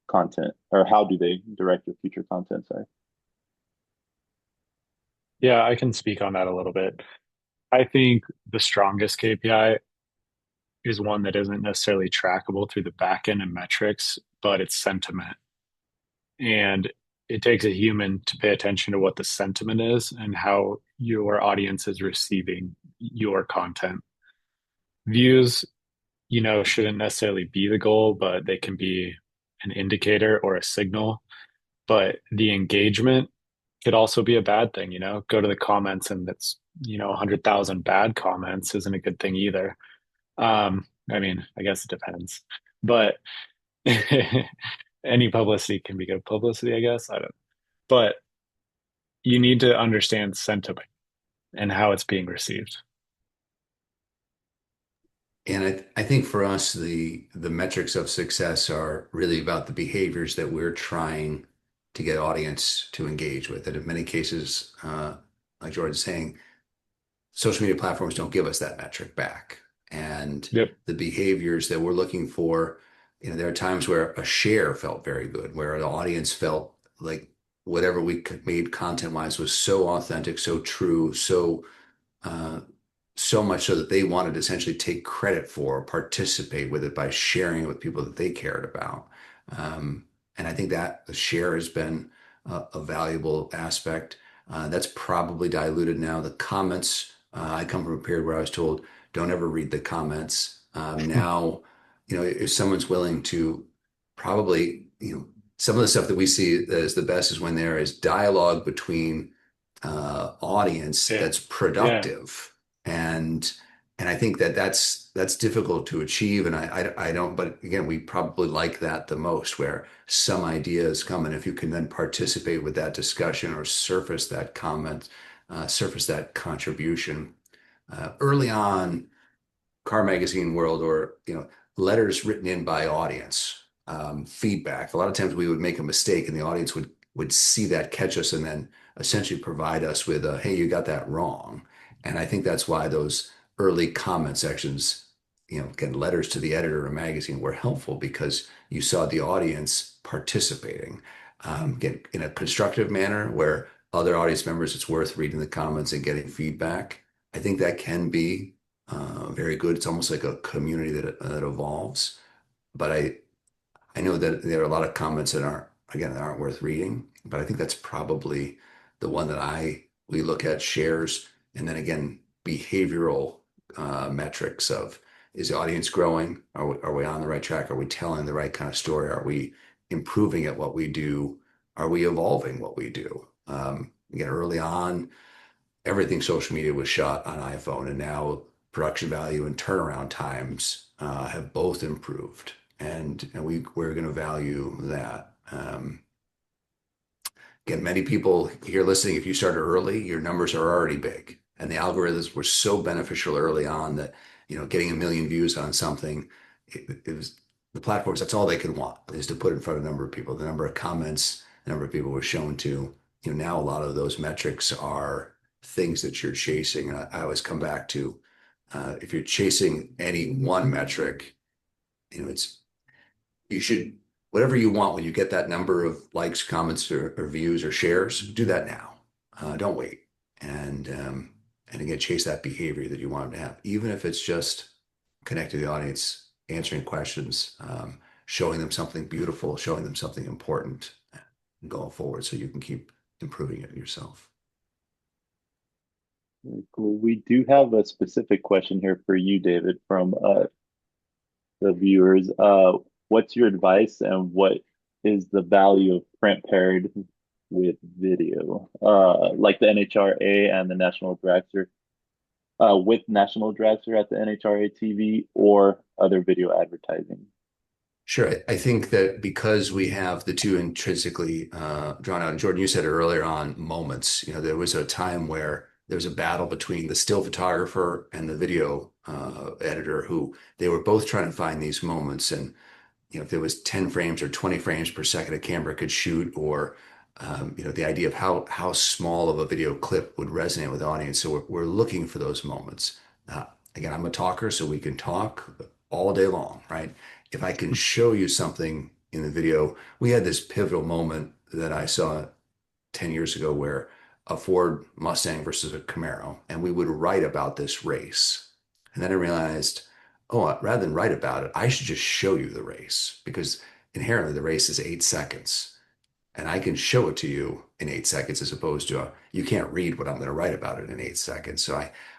content, or how do they direct your future content? Sorry. Yeah, I can speak on that a little bit. I think the strongest KPI is one that isn't necessarily trackable through the back end and metrics, but it's sentiment. And it takes a human to pay attention to what the sentiment is and how your audience is receiving your content. Views, shouldn't necessarily be the goal, but they can be an indicator or a signal. But the engagement could also be a bad thing, go to the comments and it's, 100,000 bad comments isn't a good thing either. I mean, I guess it depends, but any publicity can be good publicity, I guess. I don't, but you need to understand sentiment and how it's being received. And I think for us, the metrics of success are really about the behaviors that we're trying to get audience to engage with. And in many cases, like Jordan's saying, social media platforms don't give us that metric back. And Yep. the behaviors that we're looking for, there are times where a share felt very good, where the audience felt like whatever we made content wise was so authentic, so true, uh, so much so that they wanted to essentially take credit for, participate with it by sharing it with people that they cared about. And I think that the share has been a valuable aspect. That's probably diluted now. The comments, I come from a period where I was told, don't ever read the comments. Now, if someone's willing to probably, some of the stuff that we see as the best is when there is dialogue between audience Yeah. that's Yeah. productive. And I think that that's difficult to achieve. And I don't, but again, we probably like that the most, where some ideas come and if you can then participate with that discussion or surface that comment, surface that contribution. Early on, car magazine world, or letters written in by audience, feedback. A lot of times we would make a mistake and the audience would see that, catch us, and then essentially provide us with a, hey, you got that wrong. And I think that's why those early comment sections, again, letters to the editor of a magazine were helpful because you saw the audience participating, again, in a constructive manner where other audience members, it's worth reading the comments and getting feedback. I think that can be very good. It's almost like a community that evolves. But I know that there are a lot of comments that aren't worth reading. But I think that's probably the one that we look at shares, and then again behavioral metrics of, is the audience growing? Are we on the right track? Are we telling the right kind of story? Are we improving at what we do? Are we evolving what we do? Again, early on, everything social media was shot on iPhone, and now production value and turnaround times have both improved, and we're going to value that. Again, many people here listening, if you started early, your numbers are already big. And the algorithms were so beneficial early on that, getting a million views on something, it was the platforms, that's all they could want is to put in front of a number of people, the number of comments, the number of people were shown to. Now a lot of those metrics are things that you're chasing. And I always come back to if you're chasing any one metric, it's you should whatever you want when you get that number of likes, comments, or views or shares, do that now. Don't wait. And again, chase that behavior that you want them to have, even if it's just connecting to the audience, answering questions, showing them something beautiful, showing them something important, and going forward, so you can keep improving it yourself. Very cool. We do have a specific question here for you, David, from the viewers. What's your advice and what is the value of print paired with video? Like the NHRA and the National Dragster, with National Dragster at the NHRA TV or other video advertising? Sure. I think that because we have the two intrinsically drawn out, and Jordan, you said earlier on moments, there was a time where there was a battle between the still photographer and the video editor, who they were both trying to find these moments. And if there was 10 frames or 20 frames per second a camera could shoot, or the idea of how small of a video clip would resonate with the audience. So we're looking for those moments. Again, I'm a talker, so we can talk all day long, right? If I can show you something in the video, we had this pivotal moment that I saw 10 years ago where a Ford Mustang versus a Camaro, and we would write about this race. And then I realized, oh, rather than write about it, I should just show you the race, because inherently the race is 8 seconds. And I can show it to you in 8 seconds, as opposed to you can't read what I'm going to write about it in 8 seconds. So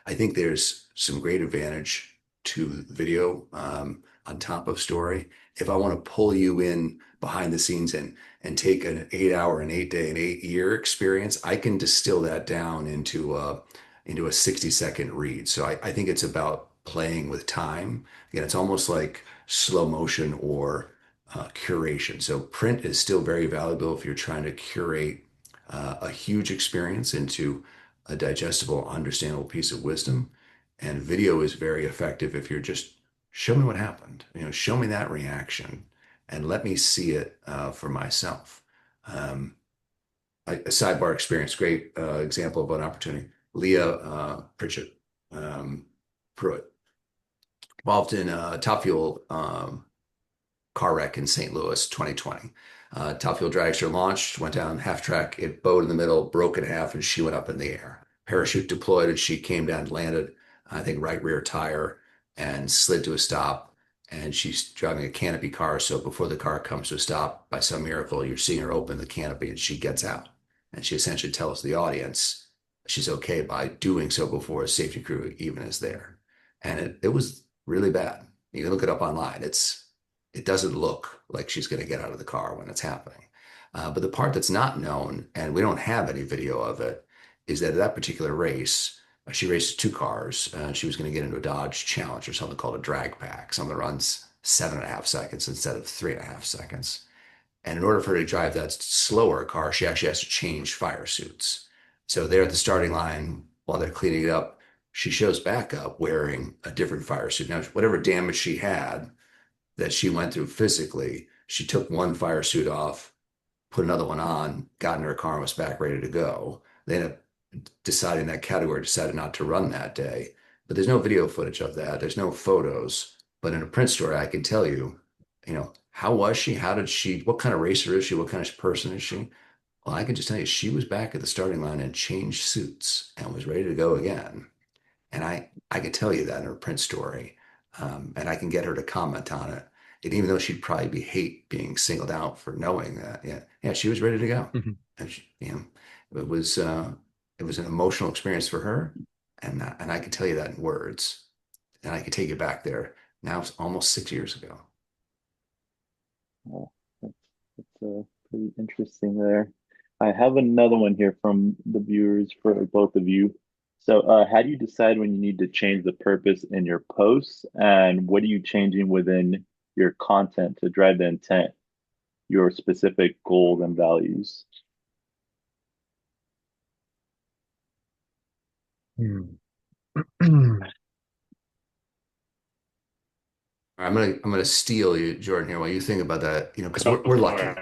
I think there's some great advantage to video on top of story. If I want to pull you in behind the scenes and take an 8 hour, an 8 day, an 8 year experience, I can distill that down into a 60-second read. So I think it's about playing with time. Again, it's almost like slow motion or curation. So print is still very valuable if you're trying to curate a huge experience into a digestible, understandable piece of wisdom. And video is very effective if you're just show me what happened, show me that reaction and let me see it for myself. A sidebar experience, great example of an opportunity. Leah Pritchett, Pruitt, involved in a Top Fuel car wreck in St. Louis, 2020. Top Fuel dragster launched, went down half track, it bowed in the middle, broke in half, and she went up in the air. Parachute deployed, and she came down and landed, I think, right rear tire, and slid to a stop. And she's driving a canopy car. So before the car comes to a stop, by some miracle, you're seeing her open the canopy and she gets out. And she essentially tells the audience she's okay by doing so before a safety crew even is there. And it was really bad. You can look it up online. It doesn't look like she's going to get out of the car when it's happening. But the part that's not known, and we don't have any video of it, is that at that particular race, she raced two cars. She was going to get into a Dodge Challenger, something called a drag pack, something that runs 7.5 seconds instead of 3.5 seconds. And in order for her to drive that slower car, she actually has to change fire suits. So there at the starting line, while they're cleaning it up, she shows back up wearing a different fire suit. Now, whatever damage she had that she went through physically, she took one fire suit off, put another one on, got in her car, and was back ready to go. They ended up deciding that category, decided not to run that day. But there's no video footage of that. There's no photos. But in a print story, I can tell you, how was she? How did she, what kind of racer is she? What kind of person is she? Well, I can just tell you, she was back at the starting line and changed suits and was ready to go again. And I could tell you that in her print story. And I can get her to comment on it. And even though she'd probably hate being singled out for knowing that, yeah, she was ready to go. Mm-hmm. And she, it was an emotional experience for her, and I can tell you that in words, and I can take you back there. Now it's almost 6 years ago. Oh, It's pretty interesting there. I have another one here from the viewers for both of you. So, how do you decide when you need to change the purpose in your posts, and what are you changing within your content to drive the intent, your specific goals and values? Hmm. I'm gonna steal you, Jordan, here while you think about that, because Go we're for lucky.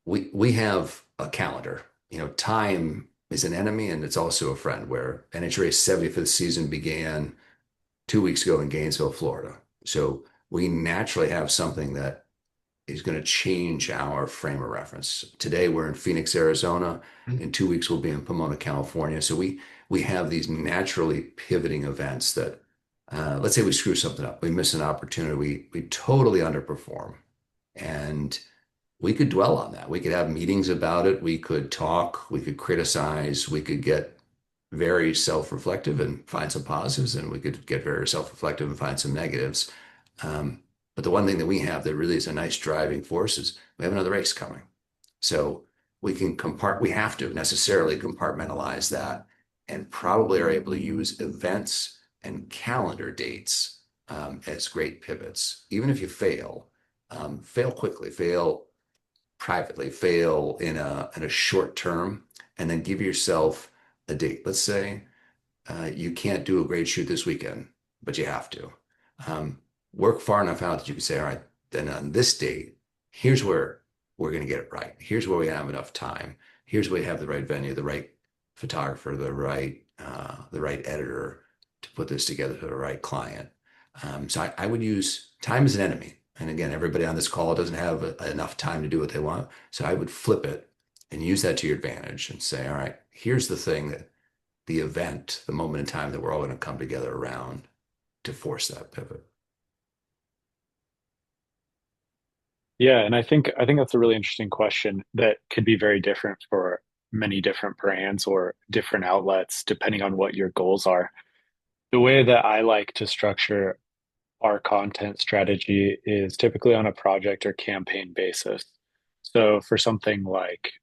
it. We have a calendar. Time is an enemy and it's also a friend. Where NHRA's 75th season began 2 weeks ago in Gainesville, Florida. So we naturally have something that is going to change our frame of reference. Today we're in Phoenix, Arizona. In 2 weeks we'll be in Pomona, California. So we have these naturally pivoting events that let's say we screw something up, we miss an opportunity, we totally underperform, and we could dwell on that. We could have meetings about it. We could talk. We could criticize. We could get very self-reflective and find some positives, and we could get very self-reflective and find some negatives. Um, but the one thing that we have that really is a nice driving force is we have another race coming. So we have to necessarily compartmentalize that and probably are able to use events and calendar dates as great pivots. Even if you fail, fail quickly, fail privately, fail in a short term, and then give yourself a date. Let's say you can't do a great shoot this weekend, but you have to. Um, Work far enough out that you can say, all right, then on this date, here's where we're going to get it right. Here's where we have enough time. Here's where we have the right venue, the right photographer, the right editor to put this together for the right client. So I would use time as an enemy. And again, everybody on this call doesn't have enough time to do what they want. So I would flip it and use that to your advantage and say, all right, here's the thing that the event, the moment in time that we're all going to come together around to force that pivot. Yeah, and I think that's a really interesting question that could be very different for many different brands or different outlets depending on what your goals are. The way that I like to structure our content strategy is typically on a project or campaign basis. So for something like,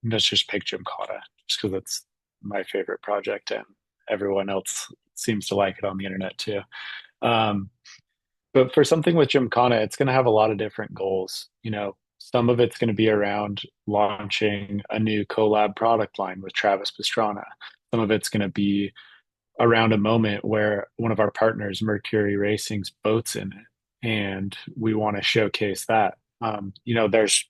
let's just pick Gymkhana, just because it's my favorite project and everyone else seems to like it on the internet too. Um, but for something with Gymkhana, it's going to have a lot of different goals. Some of it's going to be around launching a new collab product line with Travis Pastrana. Some of it's going to be around a moment where one of our partners, Mercury Racing's boats in it, and we want to showcase that. There's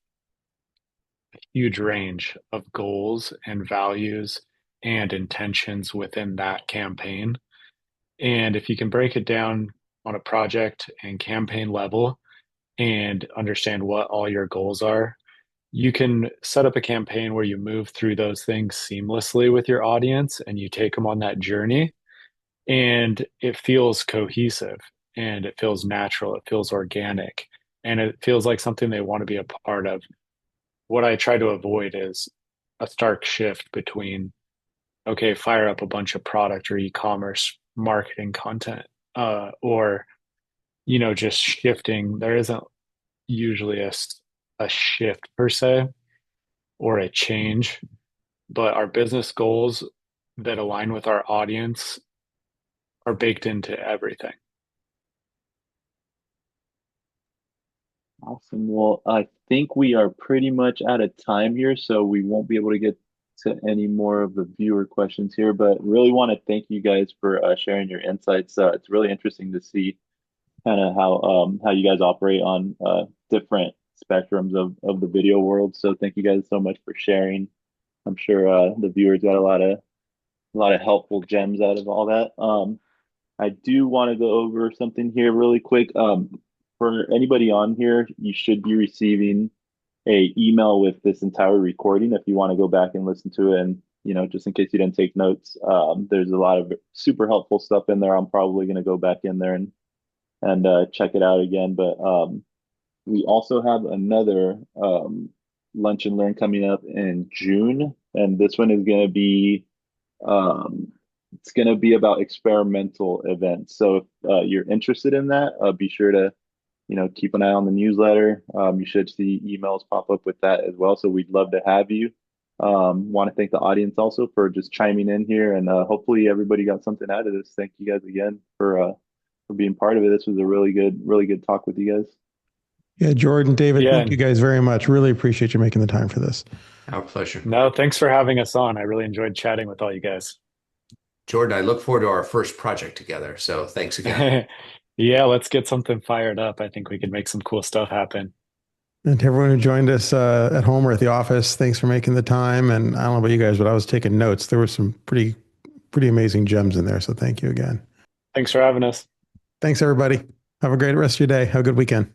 a huge range of goals and values and intentions within that campaign. And if you can break it down on a project and campaign level and understand what all your goals are, you can set up a campaign where you move through those things seamlessly with your audience and you take them on that journey, and it feels cohesive and it feels natural, it feels organic, and it feels like something they want to be a part of. What I try to avoid is a stark shift between, okay, fire up a bunch of product or e-commerce marketing content, or just shifting. There isn't usually a shift per se or a change, but our business goals that align with our audience are baked into everything. Awesome. Well, I think we are pretty much out of time here, so we won't be able to get to any more of the viewer questions here, but really want to thank you guys for sharing your insights. It's really interesting to see kind of how you guys operate on different spectrums of the video world. So thank you guys so much for sharing. I'm sure the viewers got a lot of helpful gems out of all that. I do want to go over something here really quick. For anybody on here, you should be receiving a email with this entire recording if you want to go back and listen to it. And just in case you didn't take notes, there's a lot of super helpful stuff in there. I'm probably going to go back in there and check it out again. But we also have another lunch and learn coming up in June, and this one is going to be um, it's going to be about experimental events. So if you're interested in that, be sure to keep an eye on the newsletter. You should see emails pop up with that as well. So we'd love to have you. Want to thank the audience also for just chiming in here, and hopefully everybody got something out of this. Thank you guys again for being part of it. This was a really good talk with you guys. Yeah, Jordan, David, Yeah. thank you guys very much. Really appreciate you making the time for this. Our pleasure. No, thanks for having us on. I really enjoyed chatting with all you guys. Jordan, I look forward to our first project together. So thanks again. Yeah, let's get something fired up. I think we can make some cool stuff happen. And to everyone who joined us at home or at the office, thanks for making the time. And I don't know about you guys, but I was taking notes. There were some pretty amazing gems in there. So thank you again. Thanks for having us. Thanks, everybody. Have a great rest of your day. Have a good weekend.